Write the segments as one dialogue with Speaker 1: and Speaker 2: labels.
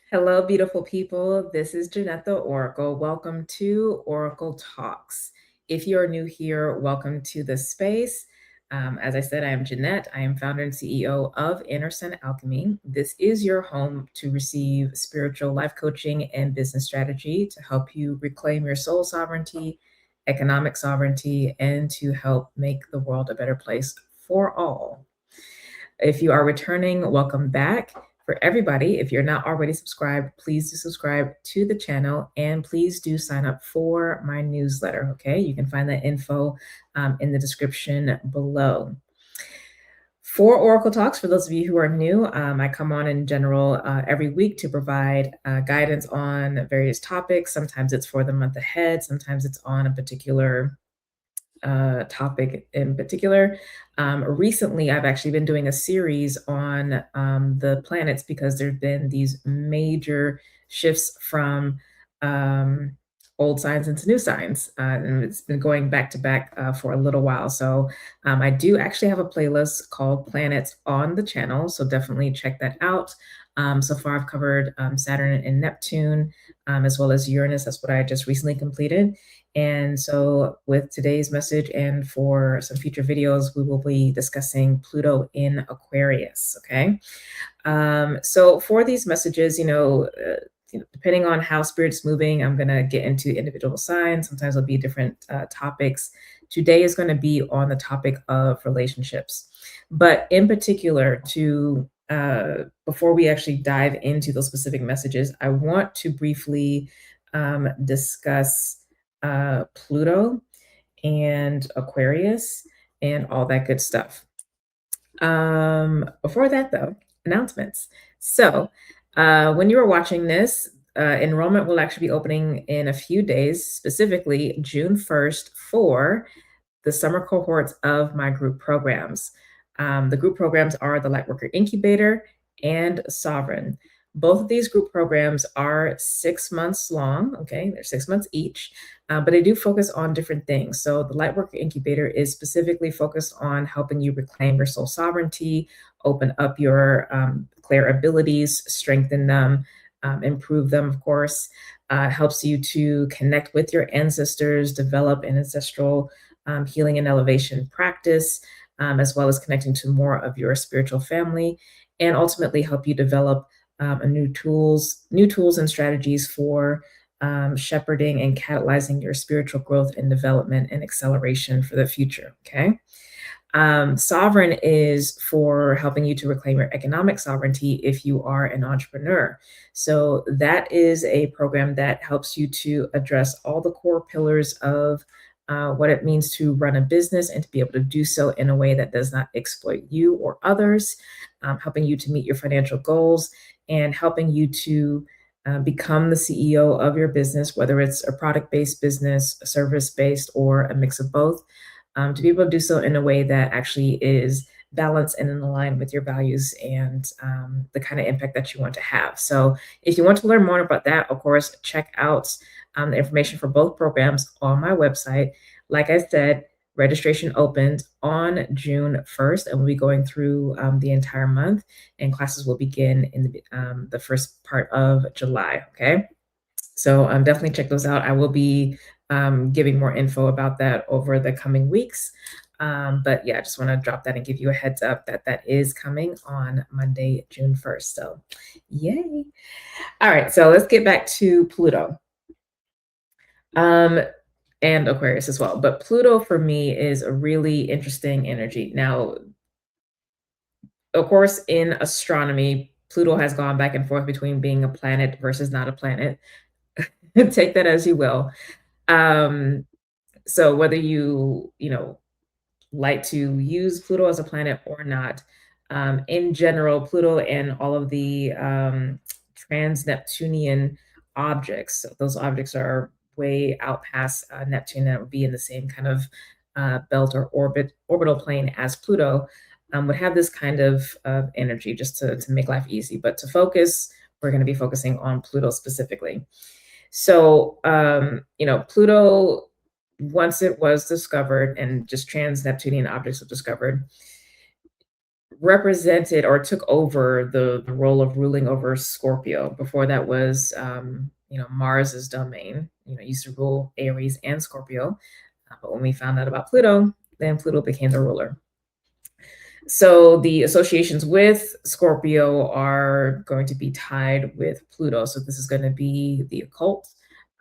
Speaker 1: Hello, beautiful people. This is Jynnette The Oracle. Welcome to Oracle Talks. If you are new here, welcome to the space. As I said, I am Jynnette. I am founder and CEO of Inner Sun Alchemy. This is your home to receive spiritual life coaching and business strategy to help you reclaim your soul sovereignty, economic sovereignty, and to help make the world a better place for all. If you are returning, welcome back. For everybody, if you're not already subscribed, please do subscribe to the channel and please do sign up for my newsletter. Okay, you can find that info in the description below. For Oracle Talks, for those of you who are new, I come on in general every week to provide guidance on various topics. Sometimes it's for the month ahead, sometimes it's on a particular topic in particular. Recently, I've actually been doing a series on the planets because there have been these major shifts from old signs into new signs. And it's been going back to back for a little while. So I do actually have a playlist called Planets on the channel. So definitely check that out. So far, I've covered Saturn and Neptune, as well as Uranus. That's what I just recently completed. And so with today's message and for some future videos, we will be discussing Pluto in Aquarius, okay? So for these messages, depending on how Spirit's moving, I'm going to get into individual signs. Sometimes it'll be different topics. Today is going to be on the topic of relationships. But in particular, before we actually dive into those specific messages, I want to briefly discuss Pluto and Aquarius and all that good stuff. Before that, though, announcements. So, when you are watching this, enrollment will actually be opening in a few days, specifically June 1st for the summer cohorts of my group programs. The group programs are the Lightworker Incubator and Sovereign. Both of these group programs are 6 months long, okay? They're 6 months each, but they do focus on different things. So the Lightworker Incubator is specifically focused on helping you reclaim your soul sovereignty, open up your clear abilities, strengthen them, improve them, of course. Helps you to connect with your ancestors, develop an ancestral healing and elevation practice, as well as connecting to more of your spiritual family, and ultimately help you develop new tools and strategies for shepherding and catalyzing your spiritual growth and development and acceleration for the future. Okay. Sovereign is for helping you to reclaim your economic sovereignty if you are an entrepreneur. So that is a program that helps you to address all the core pillars of what it means to run a business and to be able to do so in a way that does not exploit you or others, helping you to meet your financial goals and helping you to become the CEO of your business, whether it's a product-based business, a service-based, or a mix of both, to be able to do so in a way that actually is balanced and in line with your values and the kind of impact that you want to have. So if you want to learn more about that, of course, check out the information for both programs on my website. Like I said, registration opened on June 1st and we'll be going through the entire month, and classes will begin in the first part of July, okay? So definitely check those out. I will be giving more info about that over the coming weeks. But yeah, I just want to drop that and give you a heads up that that is coming on Monday, June 1st. So yay. All right, so let's get back to Pluto. And Aquarius as well. But Pluto for me is a really interesting energy. Now, of course, in astronomy, Pluto has gone back and forth between being a planet versus not a planet. Take that as you will. So whether you like to use Pluto as a planet or not, in general, Pluto and all of the trans-Neptunian objects, so those objects are way out past Neptune, that would be in the same kind of belt or orbital plane as Pluto, would have this kind of energy, just to make life easy. But to focus, we're going to be focusing on Pluto specifically. So, Pluto, once it was discovered and just trans-Neptunian objects were discovered, represented or took over the role of ruling over Scorpio. Before that was, Mars's domain. Used to rule Aries and Scorpio. But when we found out about Pluto, then Pluto became the ruler. So the associations with Scorpio are going to be tied with Pluto. So this is going to be the occult,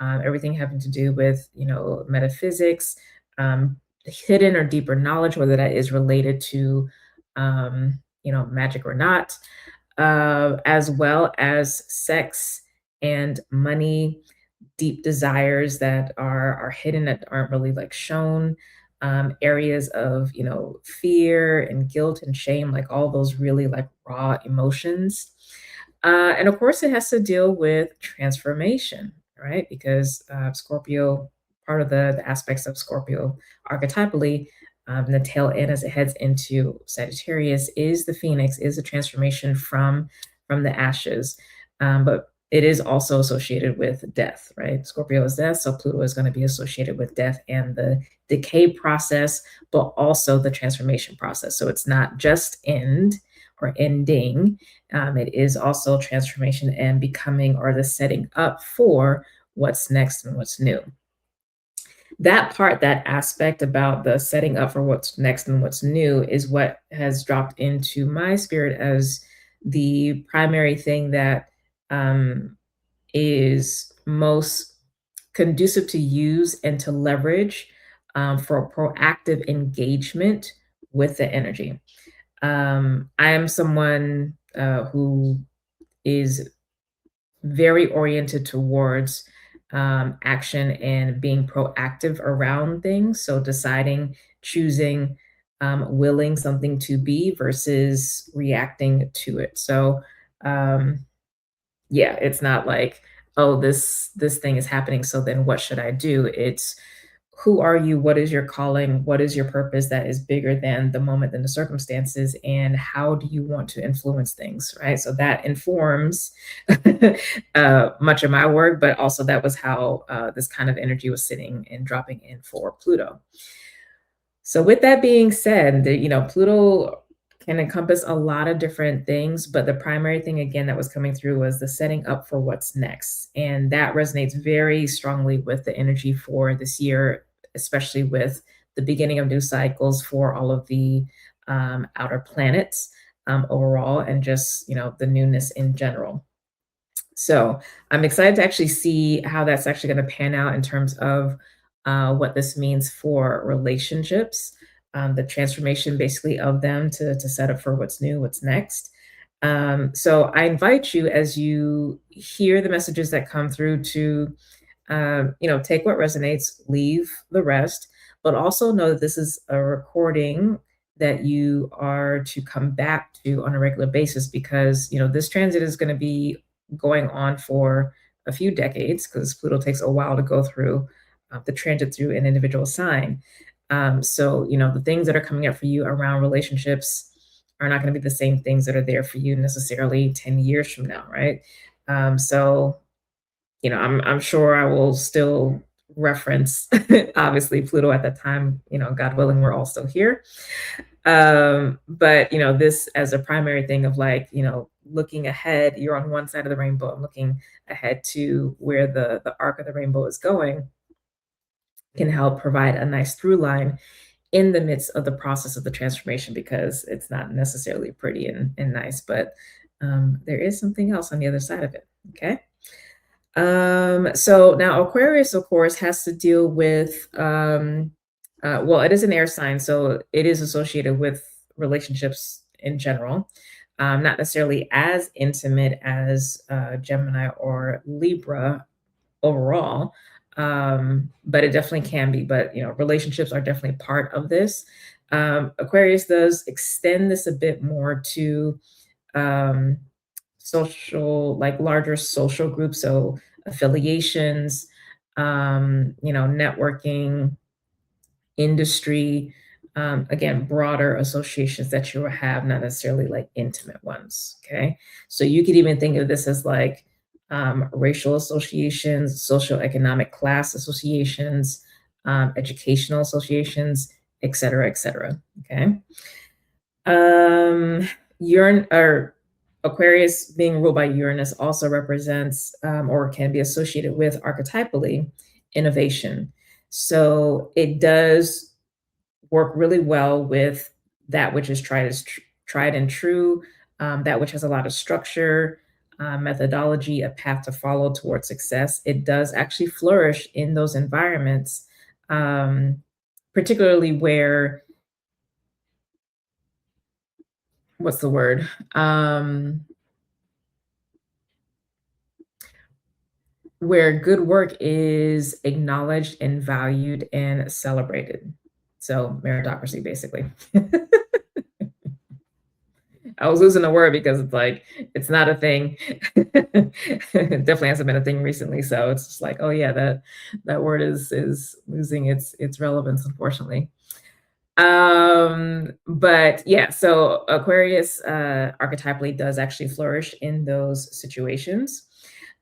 Speaker 1: everything having to do with, metaphysics, hidden or deeper knowledge, whether that is related to, magic or not, as well as sex and money, deep desires that are hidden, that aren't really like shown, areas of, fear and guilt and shame, like all those really like raw emotions. And of course, it has to deal with transformation, right? Because Scorpio, part of the aspects of Scorpio archetypally, the tail end as it heads into Sagittarius is the phoenix, is a transformation from the ashes. But it is also associated with death, right? Scorpio is death, so Pluto is going to be associated with death and the decay process, but also the transformation process. So it's not just end or ending, it is also transformation and becoming, or the setting up for what's next and what's new. That part, that aspect about the setting up for what's next and what's new is what has dropped into my spirit as the primary thing that is most conducive to use and to leverage for proactive engagement with the energy. I am someone who is very oriented towards action and being proactive around things. So deciding, choosing, willing something to be versus reacting to it. So yeah, it's not like, oh, this thing is happening, so then what should I do? It's who are you? What is your calling? What is your purpose that is bigger than the moment, than the circumstances? And how do you want to influence things, right? So that informs much of my work, but also that was how this kind of energy was sitting and dropping in for Pluto. So with that being said, Pluto can encompass a lot of different things, but the primary thing again that was coming through was the setting up for what's next. And that resonates very strongly with the energy for this year, especially with the beginning of new cycles for all of the outer planets overall, and just, the newness in general. So I'm excited to actually see how that's actually going to pan out in terms of what this means for relationships, the transformation basically of them to set up for what's new, what's next. So I invite you, as you hear the messages that come through, to take what resonates, leave the rest, but also know that this is a recording that you are to come back to on a regular basis, because this transit is going to be going on for a few decades, because Pluto takes a while to go through the transit through an individual sign. So the things that are coming up for you around relationships are not going to be the same things that are there for you necessarily 10 years from now, right? So I'm sure I will still reference obviously Pluto at that time, God willing, we're all still here. But this as a primary thing of like, looking ahead, you're on one side of the rainbow and looking ahead to where the arc of the rainbow is going, can help provide a nice through line in the midst of the process of the transformation, because it's not necessarily pretty and nice, but there is something else on the other side of it. Okay. So now Aquarius, of course, has to deal with, well, it is an air sign, so it is associated with relationships in general. Not necessarily as intimate as Gemini or Libra overall, but it definitely can be. But relationships are definitely part of this. Aquarius does extend this a bit more to um, social, like larger social groups, so affiliations, networking, industry, again, broader associations that you will have, not necessarily like intimate ones. Okay. So you could even think of this as like racial associations, social economic class associations, educational associations, et cetera, et cetera. Okay. Um, Uran or Aquarius being ruled by Uranus also represents or can be associated with archetypally innovation. So it does work really well with that which is tried and true, that which has a lot of structure, methodology, a path to follow towards success. It does actually flourish in those environments, um, particularly where what's the word? Where good work is acknowledged and valued and celebrated. So meritocracy, basically. I was losing the word because it's like it's not a thing. It definitely hasn't been a thing recently. So it's just like, oh yeah, that word is losing its relevance, unfortunately. But yeah, so Aquarius archetypally does actually flourish in those situations.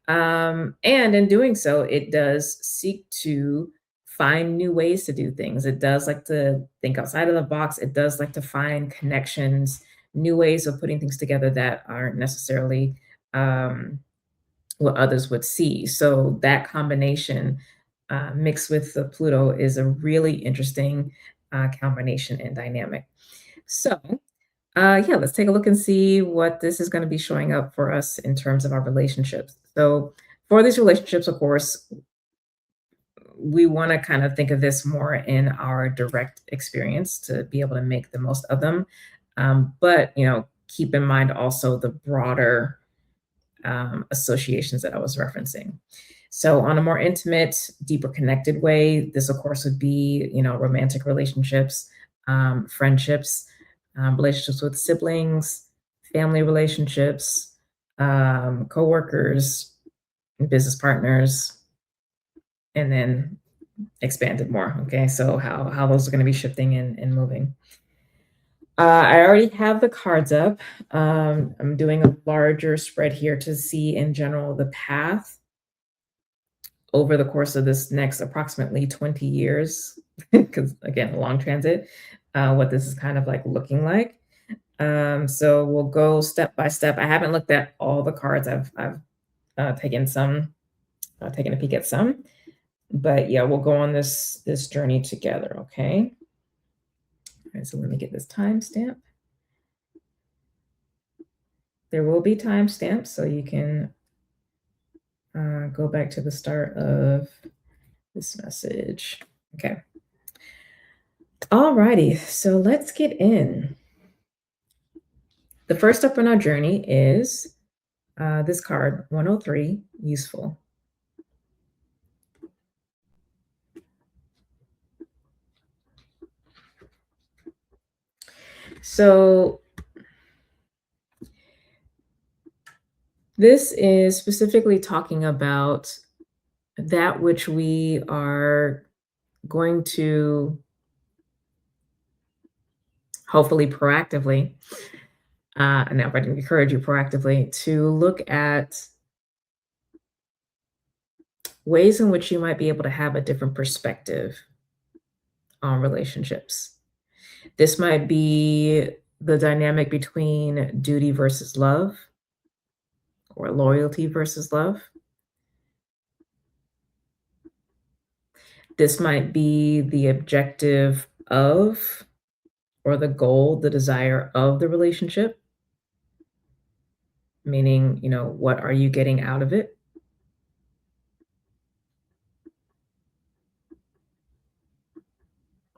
Speaker 1: And in doing so, it does seek to find new ways to do things. It does like to think outside of the box. It does like to find connections, new ways of putting things together that aren't necessarily um, what others would see. So that combination mixed with the Pluto is a really interesting combination and dynamic. So yeah, let's take a look and see what this is going to be showing up for us in terms of our relationships. So for these relationships, of course, we want to kind of think of this more in our direct experience to be able to make the most of them. But keep in mind also the broader associations that I was referencing. So, on a more intimate, deeper connected way, this, of course, would be, romantic relationships, friendships, relationships with siblings, family relationships, coworkers, business partners, and then expanded more. Okay, so how those are going to be shifting and moving. I already have the cards up. I'm doing a larger spread here to see in general the path over the course of this next approximately 20 years, because again, a long transit, what this is kind of like looking like. So we'll go step by step. I haven't looked at all the cards. I've taken some, taken a peek at some, but yeah, we'll go on this journey together. Okay. All right, so let me get this timestamp. There will be timestamps, so you can go back to the start of this message. Okay. All righty, so let's get in. The first step on our journey is this card, 103, useful. So this is specifically talking about that which we are going to hopefully proactively, and I would encourage you proactively to look at ways in which you might be able to have a different perspective on relationships. This might be the dynamic between duty versus love or loyalty versus love. This might be the objective of or the goal, the desire of the relationship, meaning, what are you getting out of it?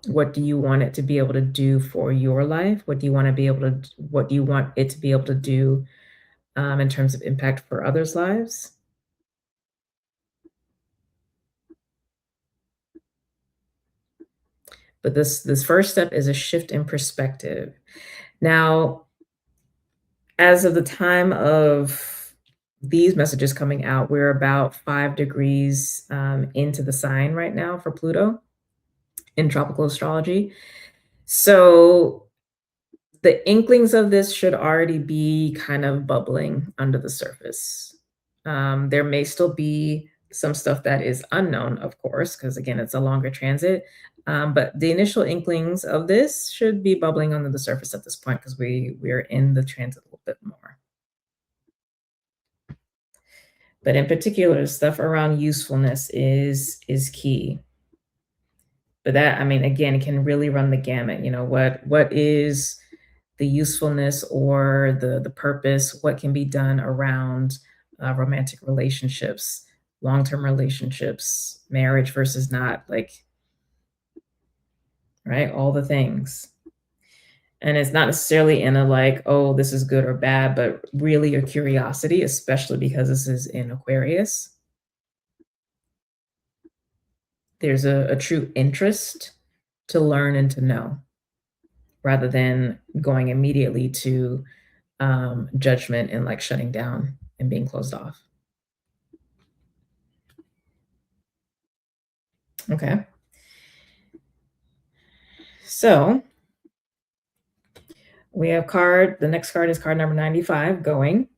Speaker 1: What do you want it to be able to do for your life? What do you want to be able to, what do you want it to be able to do in terms of impact for others' lives? But this first step is a shift in perspective. Now, as of the time of these messages coming out, we're about 5 degrees into the sign right now for Pluto in tropical astrology. So the inklings of this should already be kind of bubbling under the surface. There may still be some stuff that is unknown, of course, because again, it's a longer transit. But the initial inklings of this should be bubbling under the surface at this point because we're in the transit a little bit more. But in particular, stuff around usefulness is key. But that, I mean, again, it can really run the gamut. You know, what is the usefulness or the purpose? What can be done around romantic relationships, long-term relationships, marriage versus not, like, right? All the things. And it's not necessarily in a like, oh, this is good or bad, but really a curiosity, especially because this is in Aquarius. There's a true interest to learn and to know rather than going immediately to judgment and like shutting down and being closed off. Okay. So we have the next card is card number 95 going.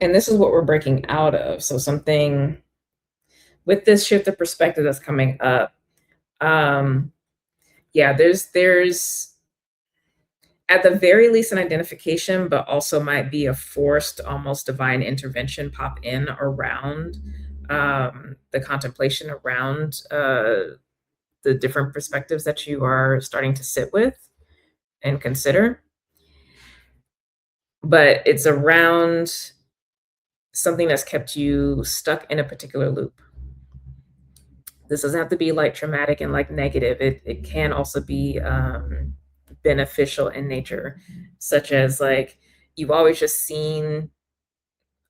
Speaker 1: And this is what we're breaking out of. So something with this shift of perspective that's coming up. Um, yeah, there's at the very least an identification, but also might be a forced, almost divine intervention pop in around the contemplation around the different perspectives that you are starting to sit with and consider. But it's around something that's kept you stuck in a particular loop. This doesn't have to be like traumatic and like negative. It can also be beneficial in nature, such as like you've always just seen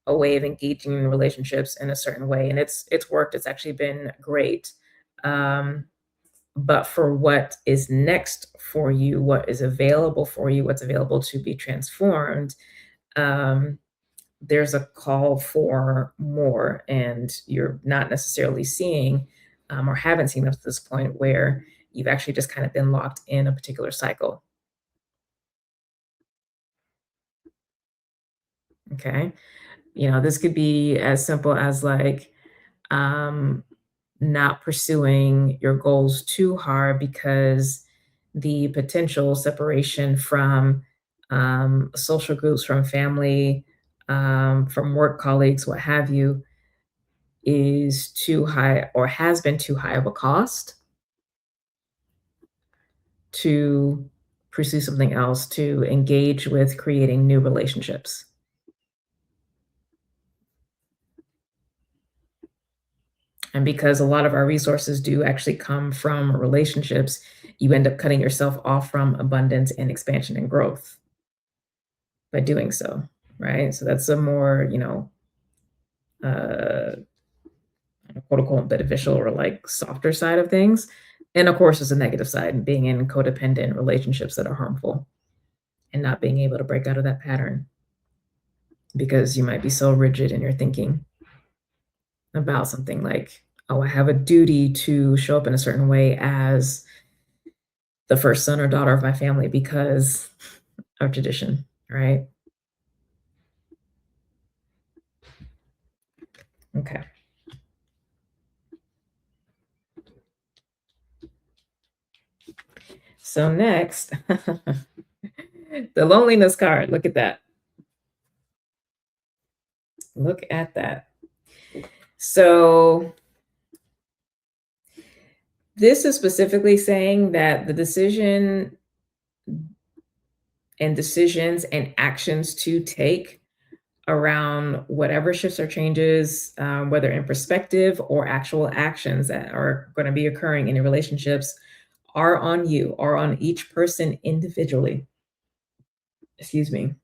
Speaker 1: a way of engaging in relationships in a certain way, and it's worked. It's actually been great. Um, but for what is next for you, what is available for you, what's available to be transformed, um, there's a call for more, and you're not necessarily seeing or haven't seen up to this point where you've actually just kind of been locked in a particular cycle. Okay. You know, this could be as simple as like um, not pursuing your goals too hard because the potential separation from social groups, from family, from work colleagues, what have you, is too high or has been too high of a cost to pursue something else, to engage with creating new relationships. And because a lot of our resources do actually come from relationships, you end up cutting yourself off from abundance and expansion and growth by doing so, right? So that's a more, uh, quote unquote beneficial or like softer side of things. And of course, there's a negative side, being in codependent relationships that are harmful and not being able to break out of that pattern because you might be so rigid in your thinking about something like, oh, I have a duty to show up in a certain way as the first son or daughter of my family because of tradition, right? Okay. So next, the loneliness card. Look at that. Look at that. So this is specifically saying that the decisions and actions to take around whatever shifts or changes, whether in perspective or actual actions that are going to be occurring in your relationships, are on you, are on each person individually. Excuse me.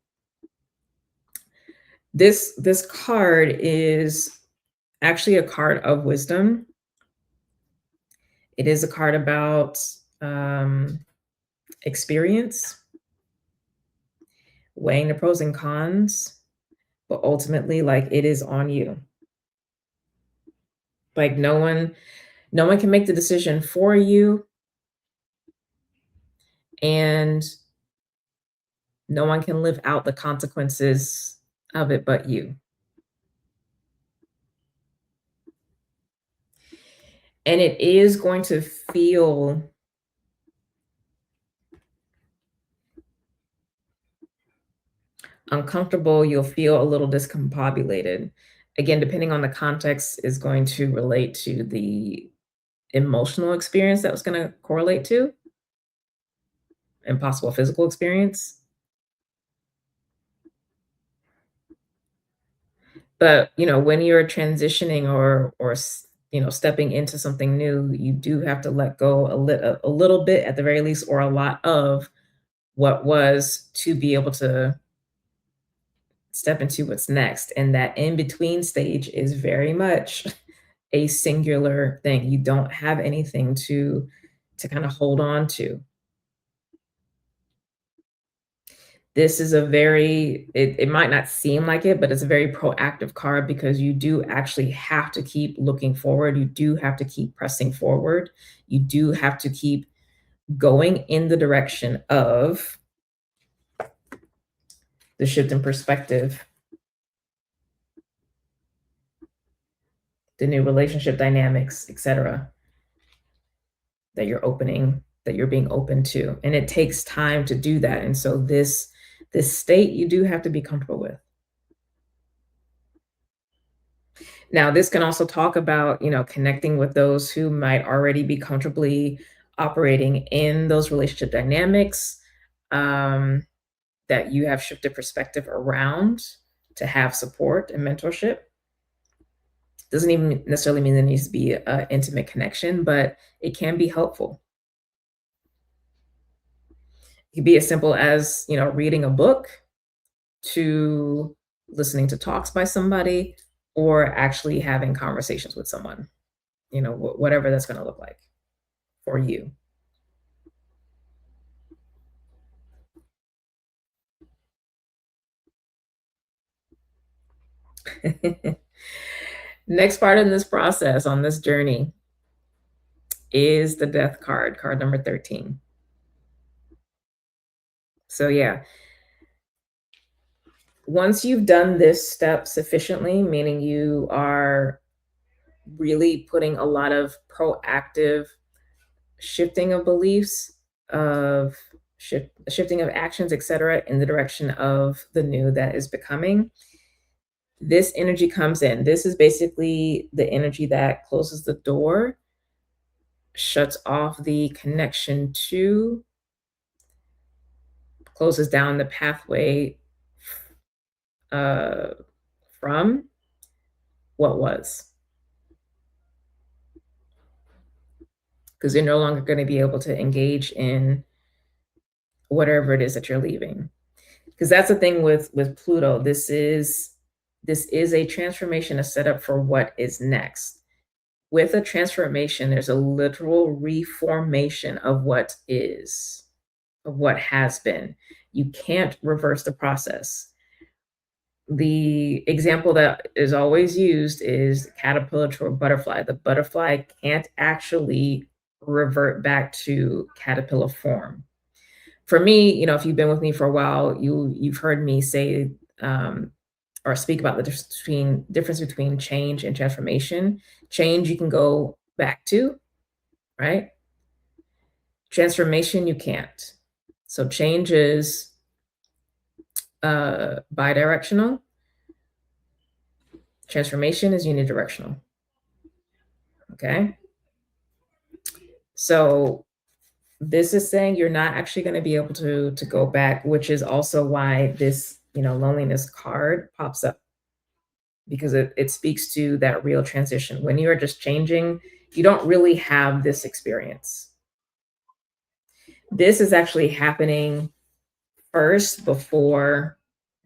Speaker 1: This card is actually a card of wisdom. It is a card about experience, weighing the pros and cons, but ultimately, like, it is on you. Like no one can make the decision for you, and no one can live out the consequences of it but you. And it is going to feel uncomfortable. You'll feel a little discombobulated. Again, depending on the context, is going to relate to the emotional experience that was going to correlate to and possible physical experience. But, when you're transitioning or stepping into something new, you do have to let go a little bit at the very least, or a lot of what was, to be able to step into what's next. And that in between stage is very much a singular thing. You don't have anything to kind of hold on to. This is a very it might not seem like it, but it's a very proactive card because you do actually have to keep looking forward. You do have to keep pressing forward. You do have to keep going in the direction of the shift in perspective, the new relationship dynamics, etc., that you're being open to. And it takes time to do that. And so this state you do have to be comfortable with. Now, this can also talk about, connecting with those who might already be comfortably operating in those relationship dynamics, um, that you have shifted perspective around to have support and mentorship. Doesn't even necessarily mean there needs to be an intimate connection, but it can be helpful. It could be as simple as, reading a book, to listening to talks by somebody, or actually having conversations with someone, whatever that's going to look like for you. Next part in this process, on this journey, is the death card, card number 13. So, yeah, once you've done this step sufficiently, meaning you are really putting a lot of proactive shifting of beliefs, of shifting of actions, etc., in the direction of the new that is becoming, this energy comes in. This is basically the energy that closes the door, shuts off the connection to, closes down the pathway uh, from what was, because you're no longer going to be able to engage in whatever it is that you're leaving. Because that's the thing with Pluto. This is a transformation, a setup for what is next. With a transformation, there's a literal reformation of what is, of what has been. You can't reverse the process. The example that is always used is caterpillar to a butterfly. The butterfly can't actually revert back to caterpillar form. For me, if you've been with me for a while, you've heard me say, or speak about the difference between change and transformation. Change you can go back to, right? Transformation you can't. So change is bidirectional. Transformation is unidirectional. Okay. So this is saying you're not actually going to be able to go back, which is also why this, loneliness card pops up, because it speaks to that real transition. When you are just changing, you don't really have this experience. This is actually happening first before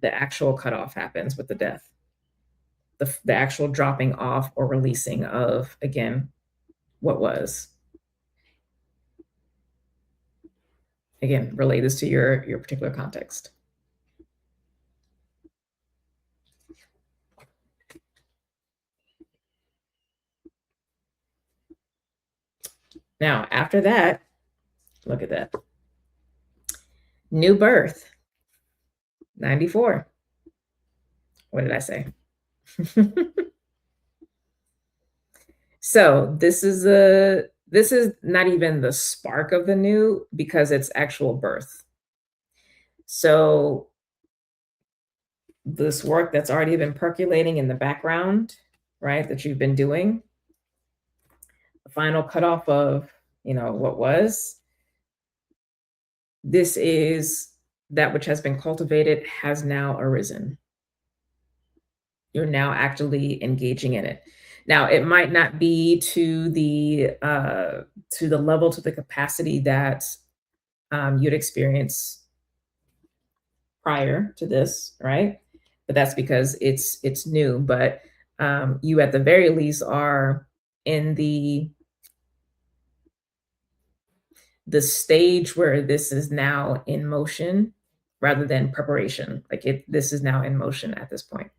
Speaker 1: the actual cutoff happens with the death, the actual dropping off or releasing of, again, what was. Again, relate this to your particular context. Now, after that, look at that. New birth, 94. What did I say? So this is not even the spark of the new because it's actual birth. So this work that's already been percolating in the background, right, that you've been doing, the final cutoff of, what was, this is that which has been cultivated has now arisen. You're now actually engaging in it. Now, it might not be to the level, to the capacity that you'd experience prior to this, right? But that's because it's new. But you, at the very least, are in the stage where this is now in motion rather than preparation. Like this is now in motion at this point.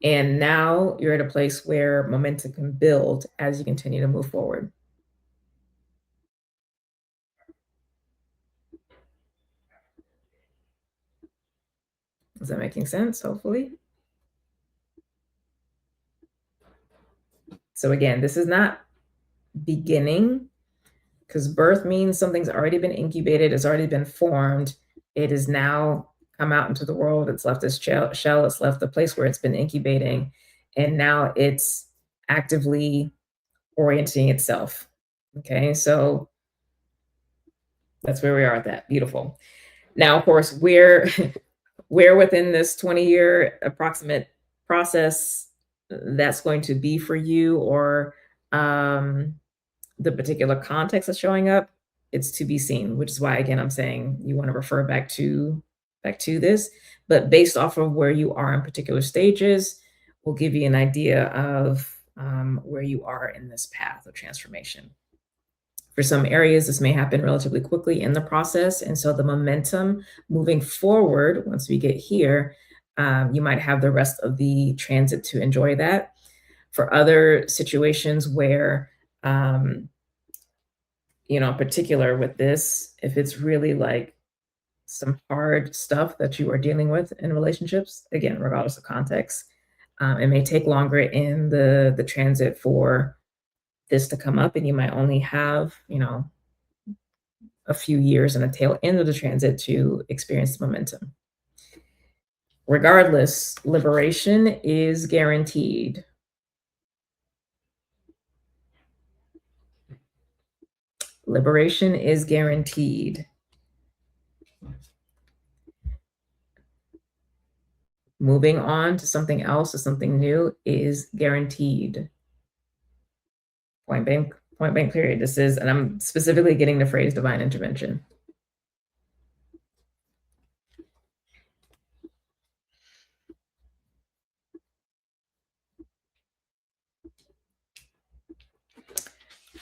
Speaker 1: And now you're at a place where momentum can build as you continue to move forward. Is that making sense? Hopefully. So again, this is not beginning, because birth means something's already been incubated, it's already been formed. It is now come out into the world. It's left this shell, it's left the place where it's been incubating, and now it's actively orienting itself. Okay, so that's where we are at that. Beautiful. Now, of course, where within this 20-year approximate process that's going to be for you, or the particular context that's showing up, it's to be seen, which is why, again, I'm saying you want to refer back to this. But based off of where you are in particular stages, will give you an idea of where you are in this path of transformation. For some areas, this may happen relatively quickly in the process. And so the momentum moving forward, once we get here, you might have the rest of the transit to enjoy that. For other situations where, in particular with this, if it's really like some hard stuff that you are dealing with in relationships, again, regardless of context, it may take longer in the transit for this to come up, and you might only have, a few years and a tail end of the transit to experience the momentum. Regardless, liberation is guaranteed. Liberation is guaranteed. Moving on to something else, to something new, is guaranteed. Point blank period. This is, and I'm specifically getting the phrase divine intervention.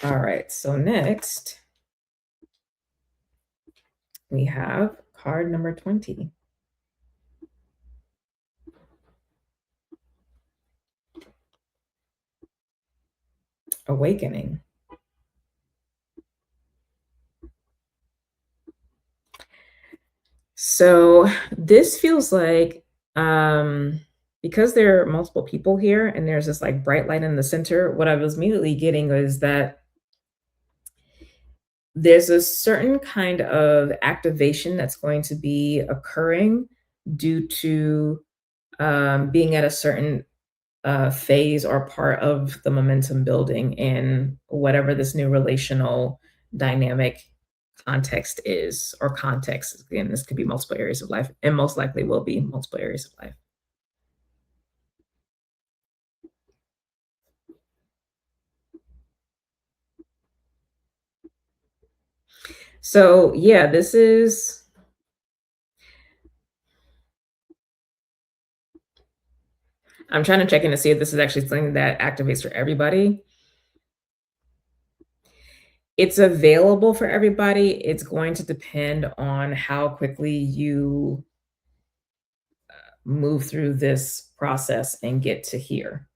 Speaker 1: All right, so next we have card number 20. Awakening. So this feels like, because there are multiple people here and there's this like bright light in the center, what I was immediately getting is that there's a certain kind of activation that's going to be occurring due to being at a certain phase or part of the momentum building in whatever this new relational dynamic context is, or context. Again, this could be multiple areas of life, and most likely will be multiple areas of life. So yeah, this is, I'm trying to check in to see if this is actually something that activates for everybody. It's available for everybody. It's going to depend on how quickly you move through this process and get to here,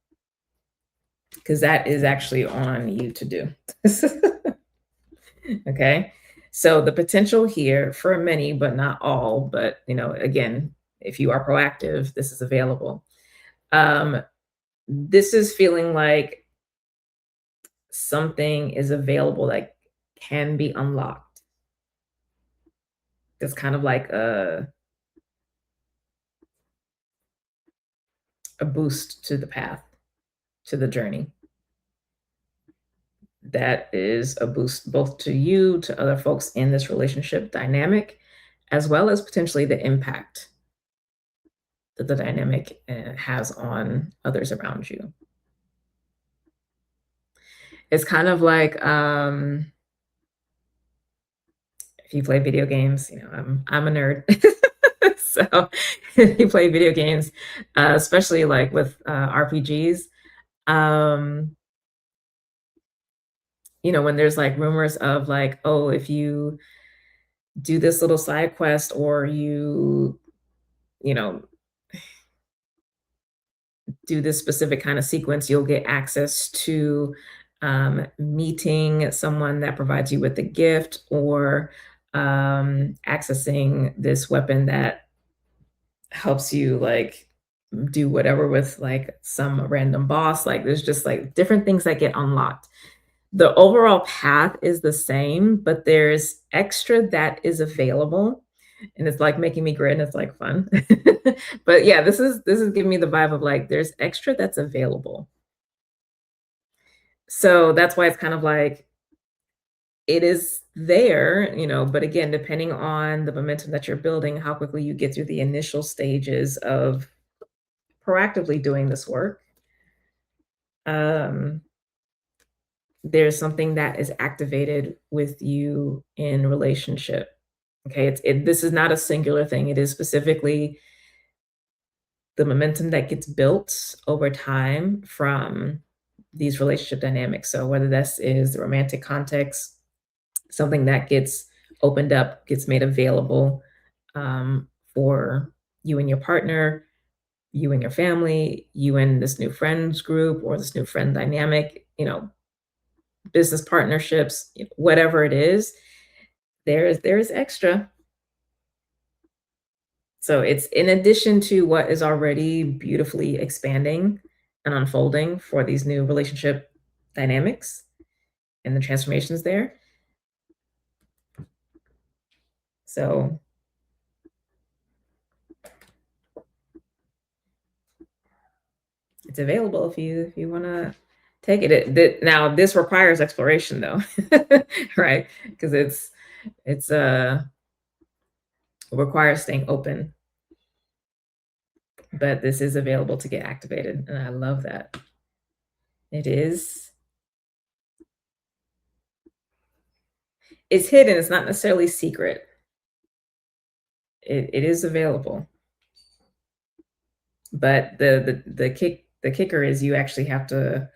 Speaker 1: because that is actually on you to do. Okay. So the potential here for many, but not all, but again, if you are proactive, this is available. This is feeling like something is available that can be unlocked. It's kind of like a boost to the path, to the journey. That is a boost both to you, to other folks in this relationship dynamic, as well as potentially the impact that the dynamic has on others around you. It's kind of like if you play video games, I'm a nerd. So if you play video games, especially like with RPGs, um, when there's like rumors of like, oh, if you do this little side quest or you know, do this specific kind of sequence, you'll get access to meeting someone that provides you with a gift or accessing this weapon that helps you like do whatever with like some random boss. Like there's just like different things that get unlocked. The overall path is the same, but there's extra that is available, and it's, like, making me grin, it's, like, fun. But, yeah, this is giving me the vibe of, like, there's extra that's available. So, that's why it's kind of like, it is there, but again, depending on the momentum that you're building, how quickly you get through the initial stages of proactively doing this work, um, there's something that is activated with you in relationship. Okay, this is not a singular thing. It is specifically the momentum that gets built over time from these relationship dynamics. So whether this is the romantic context, something that gets opened up, gets made available for you and your partner, you and your family, you and this new friends group or this new friend dynamic, business partnerships, whatever it is, there is extra. So it's in addition to what is already beautifully expanding and unfolding for these new relationship dynamics and the transformations there. So it's available if you want to take it. Now this requires exploration though, right? Because it's it requires staying open, but this is available to get activated, and I love that. It is. It's hidden. It's not necessarily secret. It is available. But the kicker is you actually have to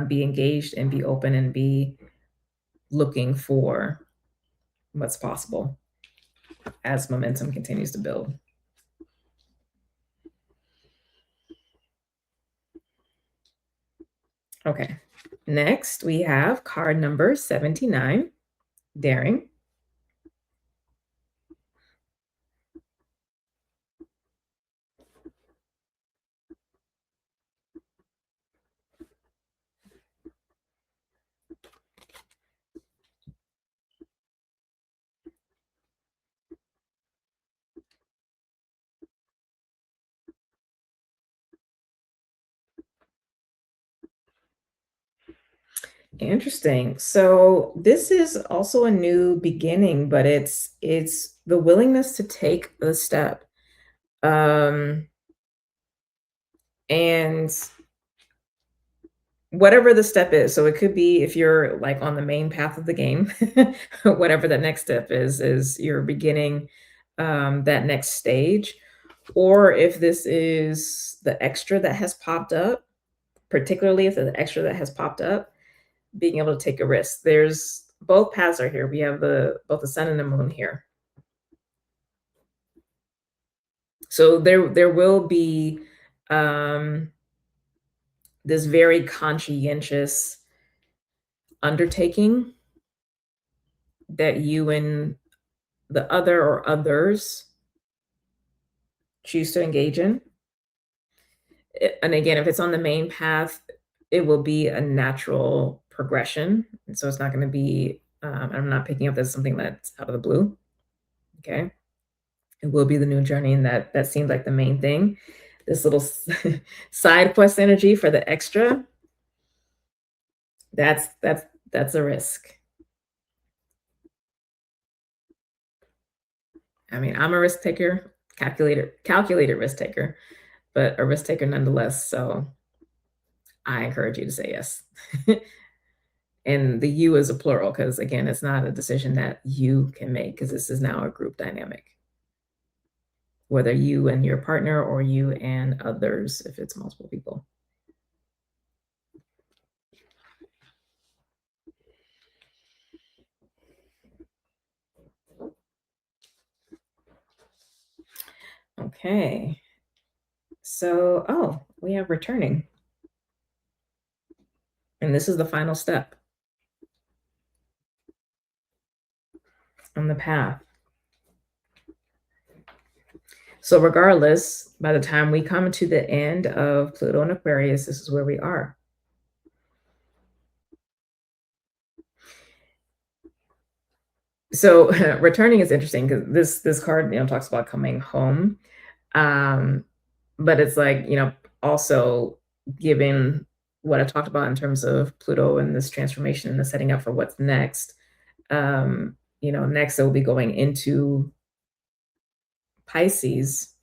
Speaker 1: be engaged and be open and be looking for what's possible as momentum continues to build. Okay, next we have card number 79, daring. Interesting. So this is also a new beginning, but it's the willingness to take the step. Um, and whatever the step is, so it could be if you're, like, on the main path of the game, whatever the next step is you're beginning, that next stage, or if this is the extra that has popped up, particularly if the extra that has popped up, being able to take a risk. There's both paths are here. We have both the sun and the moon here. So there will be, um, this very conscientious undertaking that you and the other or others choose to engage in. And again, if it's on the main path, it will be a natural progression. And so it's not going to be, I'm not picking up as something that's out of the blue. Okay. It will be the new journey. And that seems like the main thing. This little side quest energy for the extra, that's a risk. I mean, I'm a risk taker, calculated risk taker, but a risk taker nonetheless. So I encourage you to say yes. And the you is a plural because, again, it's not a decision that you can make because this is now a group dynamic, whether you and your partner or you and others, if it's multiple people. Okay. So, oh, we have returning. And this is the final step on the path. So, regardless, by the time we come to the end of Pluto and Aquarius, this is where we are. So, returning is interesting because this card, talks about coming home. Um, but it's like, also given what I talked about in terms of Pluto and this transformation and the setting up for what's next. Next it will be going into Pisces.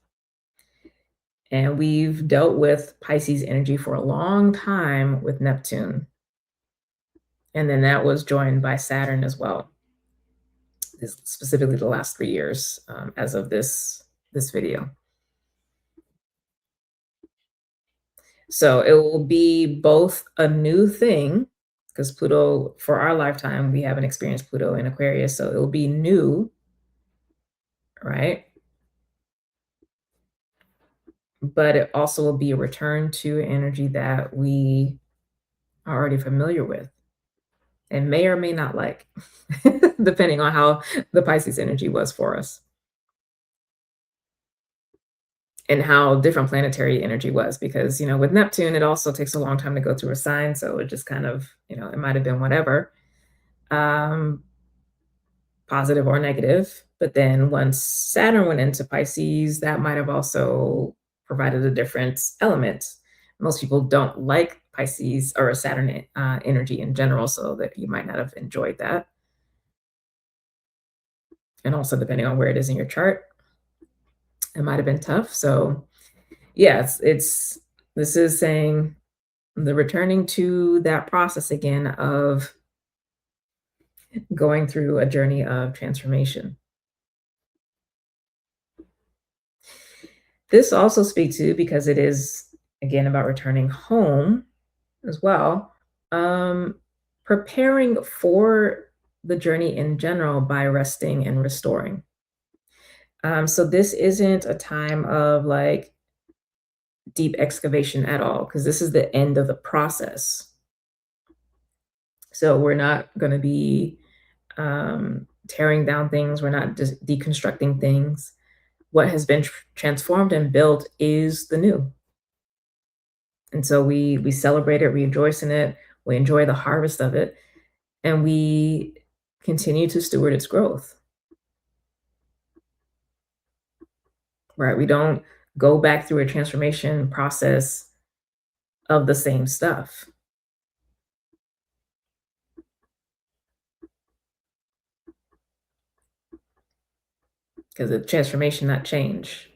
Speaker 1: And we've dealt with Pisces energy for a long time with Neptune. And then that was joined by Saturn as well, specifically the last 3 years, as of this video. So it will be both a new thing because Pluto, for our lifetime, we haven't experienced Pluto in Aquarius. So it'll be new, right? But it also will be a return to energy that we are already familiar with and may or may not like, depending on how the Pisces energy was for us and how different planetary energy was. Because, with Neptune, it also takes a long time to go through a sign. So it just kind of, it might have been whatever. Positive or negative. But then once Saturn went into Pisces, that might have also provided a different element. Most people don't like Pisces or Saturn energy in general, so that you might not have enjoyed that. And also, depending on where it is in your chart, it might have been tough. So, yeah, this is saying the returning to that process again of going through a journey of transformation. This also speaks to, because it is again about returning home as well, preparing for the journey in general by resting and restoring. So this isn't a time of like deep excavation at all, because this is the end of the process. So we're not going to be tearing down things. We're not just deconstructing things. What has been transformed and built is the new. And so we celebrate it, we rejoice in it, we enjoy the harvest of it, and we continue to steward its growth. Right? We don't go back through a transformation process of the same stuff because it's transformation, not change.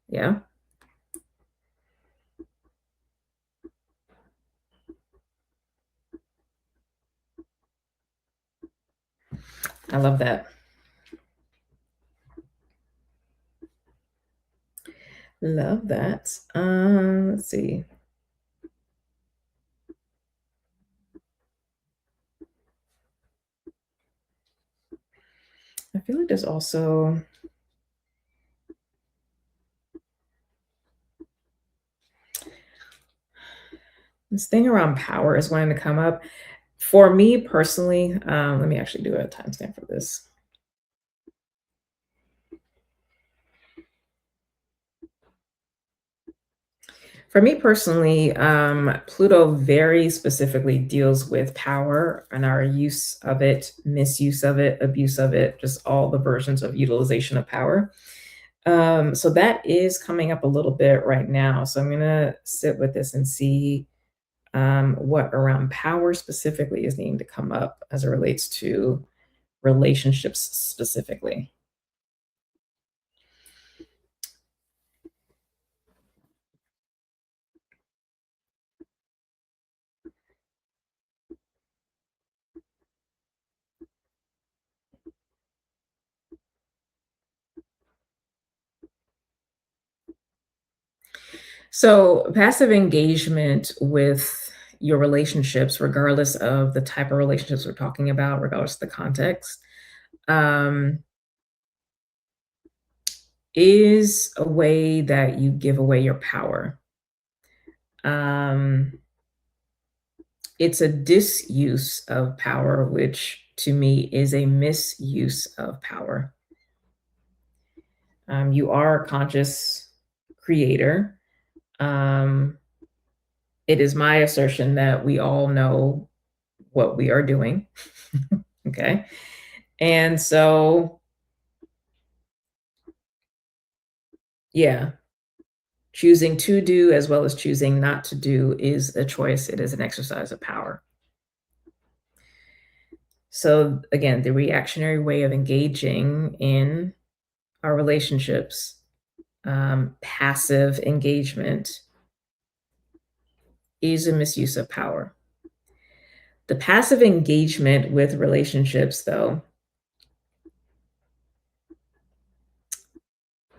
Speaker 1: Yeah. I love that. Love that. Let's see. I feel like there's also this thing around power is wanting to come up. For me personally, let me actually do a timestamp for this. For me personally, Pluto very specifically deals with power and our use of it, misuse of it, abuse of it, just all the versions of utilization of power. So that is coming up a little bit right now. So I'm gonna sit with this and see what around power specifically is needing to come up as it relates to relationships specifically. So, passive engagement with your relationships, regardless of the type of relationships we're talking about, regardless of the context, um, is a way that you give away your power. Um, it's a disuse of power, which to me is a misuse of power. You are a conscious creator. Um, it is my assertion that we all know what we are doing. Okay. And so, yeah, choosing to do as well as choosing not to do is a choice. It is an exercise of power. So, again, the reactionary way of engaging in our relationships, passive engagement, is a misuse of power. The passive engagement with relationships, though,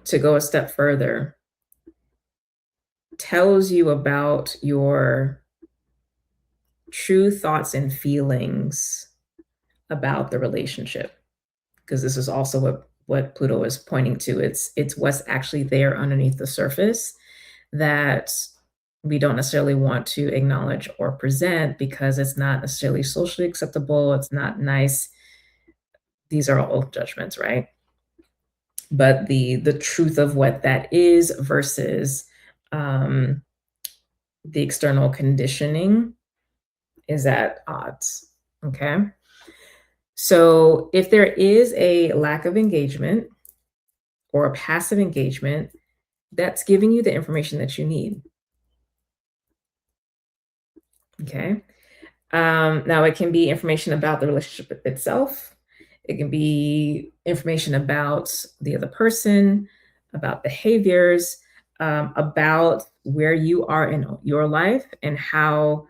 Speaker 1: to go a step further, tells you about your true thoughts and feelings about the relationship, because this is also what Pluto is pointing to. It's what's actually there underneath the surface that we don't necessarily want to acknowledge or present because it's not necessarily socially acceptable. It's not nice. These are all judgments, right? But the truth of what that is versus um, the external conditioning is at odds. Okay. So if there is a lack of engagement or a passive engagement, that's giving you the information that you need. Okay. Now it can be information about the relationship itself. It can be information about the other person, about behaviors, about where you are in your life and how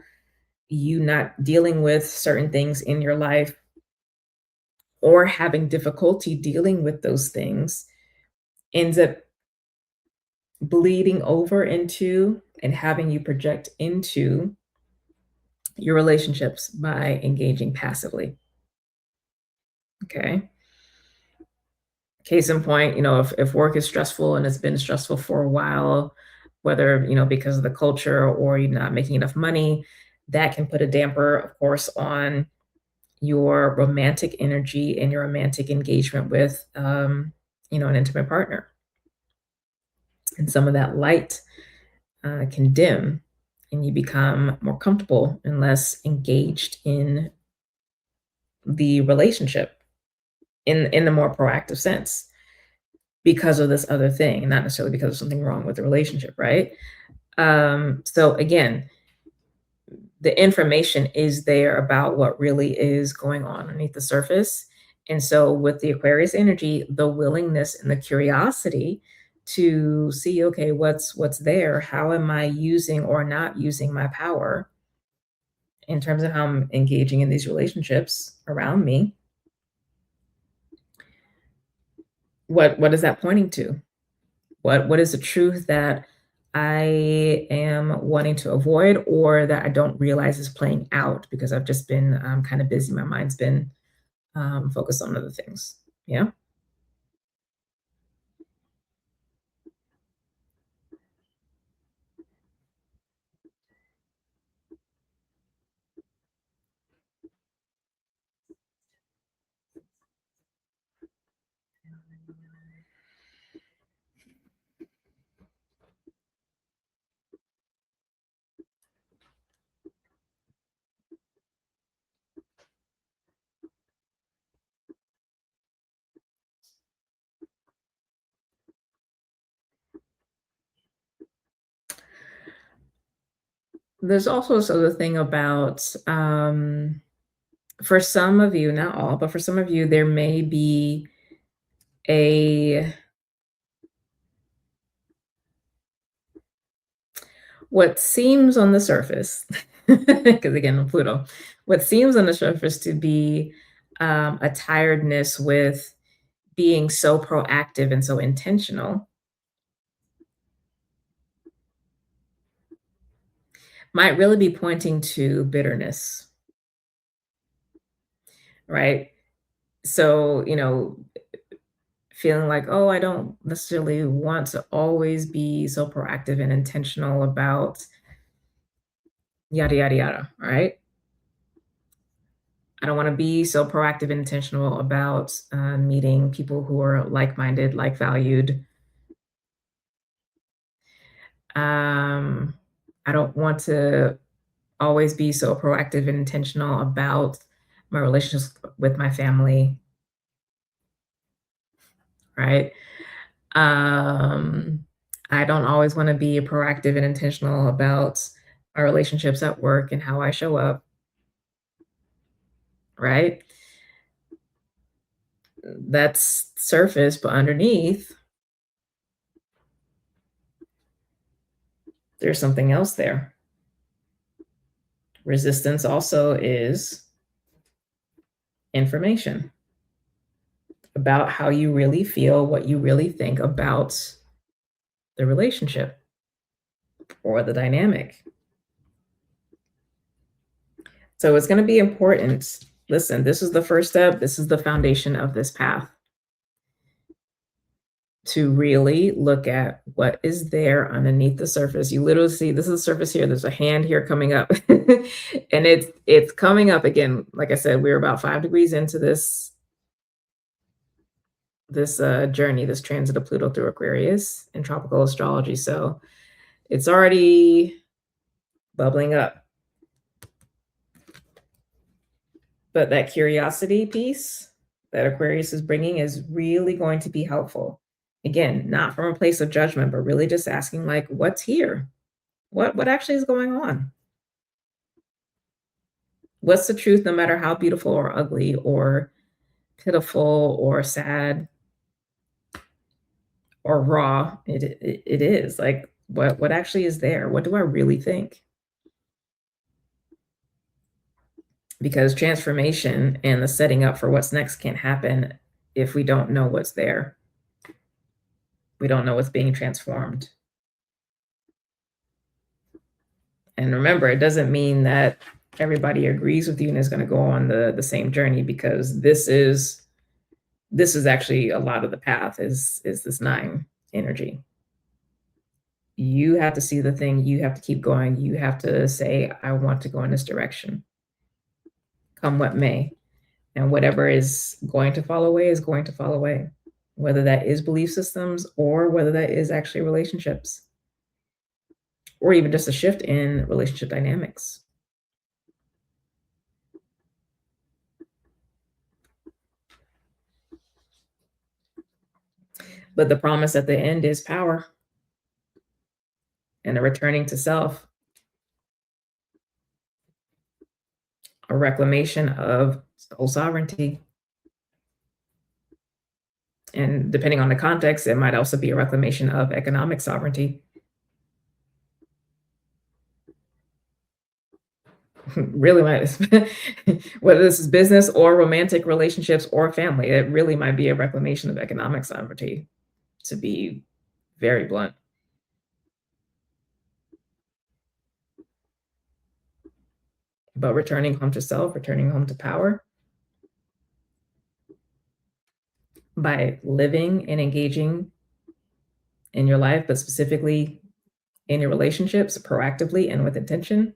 Speaker 1: you not dealing with certain things in your life or having difficulty dealing with those things ends up bleeding over into and having you project into your relationships by engaging passively. Okay. Case in point, if work is stressful and it's been stressful for a while, whether, because of the culture or you're not making enough money, that can put a damper, of course, on your romantic energy and your romantic engagement with, an intimate partner. And some of that light can dim and you become more comfortable and less engaged in the relationship in the more proactive sense because of this other thing and not necessarily because of something wrong with the relationship, right? So again, the information is there about what really is going on underneath the surface. And so with the Aquarius energy, the willingness and the curiosity to see, okay, what's there? How am I using or not using my power in terms of how I'm engaging in these relationships around me? What is that pointing to? What is the truth that I am wanting to avoid or that I don't realize is playing out because I've just been kind of busy. My mind's been focused on other things. Yeah. There's also sort of the thing about, for some of you, not all, but for some of you, there may be a what seems on the surface, because again, Pluto, what seems on the surface to be a tiredness with being so proactive and so intentional might really be pointing to bitterness, right? So, feeling like, oh, I don't necessarily want to always be so proactive and intentional about yada, yada, yada, right? I don't want to be so proactive and intentional about meeting people who are like minded, like valued. Um, I don't want to always be so proactive and intentional about my relationships with my family, right? Um, I don't always want to be proactive and intentional about my relationships at work and how I show up, right? That's surface, but underneath, there's something else there. Resistance also is information about how you really feel, what you really think about the relationship or the dynamic. So it's going to be important. Listen, this is the first step. This is the foundation of this path to really look at what is there underneath the surface. You literally see this is the surface here. There's a hand here coming up, and it's coming up again. Like I said, we're about 5 degrees into this journey, this transit of Pluto through Aquarius in tropical astrology. So it's already bubbling up. But that curiosity piece that Aquarius is bringing is really going to be helpful. Again, not from a place of judgment, but really just asking, like, what's here? What actually is going on? What's the truth, no matter how beautiful or ugly or pitiful or sad or raw it is? Like, what actually is there? What do I really think? Because transformation and the setting up for what's next can't happen if we don't know what's there. We don't know what's being transformed. And remember, it doesn't mean that everybody agrees with you and is going to go on the same journey, because this is actually a lot of the path is this nine energy. You have to see the thing, you have to keep going, you have to say, I want to go in this direction, come what may. And whatever is going to fall away is going to fall away, whether that is belief systems or whether that is actually relationships or even just a shift in relationship dynamics. But the promise at the end is power and a returning to self, a reclamation of soul sovereignty. And depending on the context, it might also be a reclamation of economic sovereignty. Really might, whether this is business or romantic relationships or family, it really might be a reclamation of economic sovereignty, to be very blunt. But returning home to self, returning home to power by living and engaging in your life, but specifically in your relationships proactively and with intention.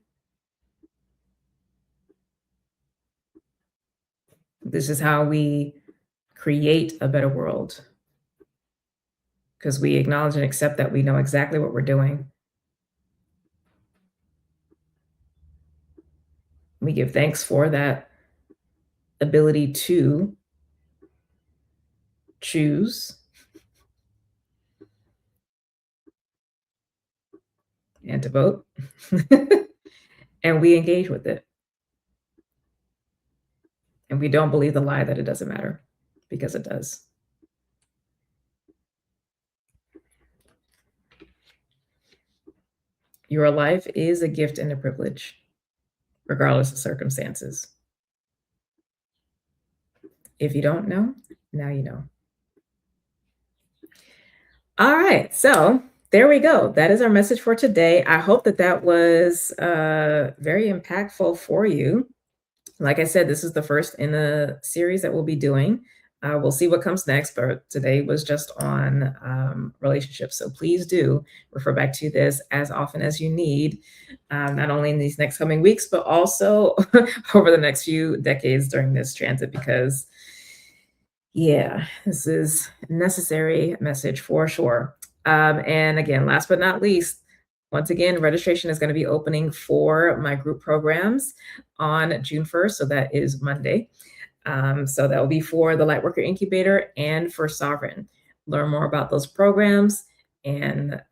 Speaker 1: This is how we create a better world, because we acknowledge and accept that we know exactly what we're doing. We give thanks for that ability to choose and to vote. and we engage with it. And we don't believe the lie that it doesn't matter, because it does. Your life is a gift and a privilege, regardless of circumstances. If you don't know, now you know. All right, so there we go. That is our message for today. I hope that that was very impactful for you. Like I said, this is the first in a series that we'll be doing. We'll see what comes next, but today was just on relationships. So please do refer back to this as often as you need, not only in these next coming weeks, but also over the next few decades during this transit, because yeah, this is a necessary message for sure. And again, last but not least, once again, registration is going to be opening for my group programs on June 1st. So that is Monday. So that will be for the Lightworker Incubator and for Sovereign. Learn more about those programs and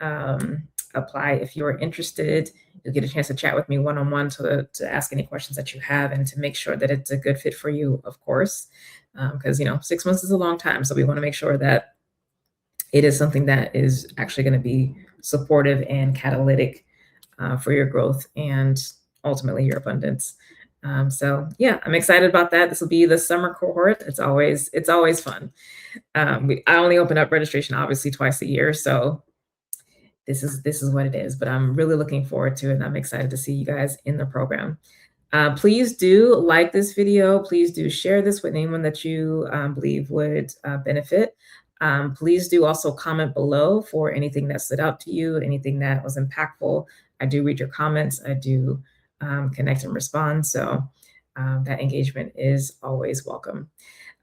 Speaker 1: apply if you're interested. You'll get a chance to chat with me one-on-one to ask any questions that you have and to make sure that it's a good fit for you, of course. Because 6 months is a long time. So we want to make sure that it is something that is actually going to be supportive and catalytic for your growth and ultimately your abundance. So yeah, I'm excited about that. This will be the summer cohort. It's always fun. I only open up registration obviously twice a year, so this is what it is. But I'm really looking forward to it, and I'm excited to see you guys in the program. Please do like this video. Please do share this with anyone that you believe would benefit. Please do also comment below for anything that stood out to you, anything that was impactful. I do read your comments. I do connect and respond. So that engagement is always welcome.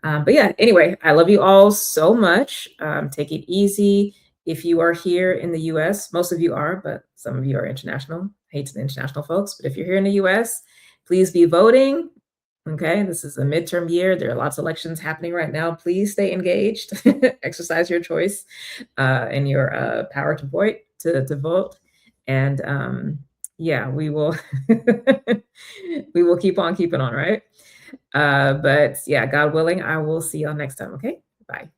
Speaker 1: But yeah, anyway, I love you all so much. Take it easy. If you are here in the US, most of you are, but some of you are international. Hate to the international folks, but if you're here in the US, please be voting. Okay, this is a midterm year. There are lots of elections happening right now. Please stay engaged. Exercise your choice and your power to vote. And yeah, we will we will keep on keeping on, right? But yeah, God willing, I will see y'all next time. Okay, bye.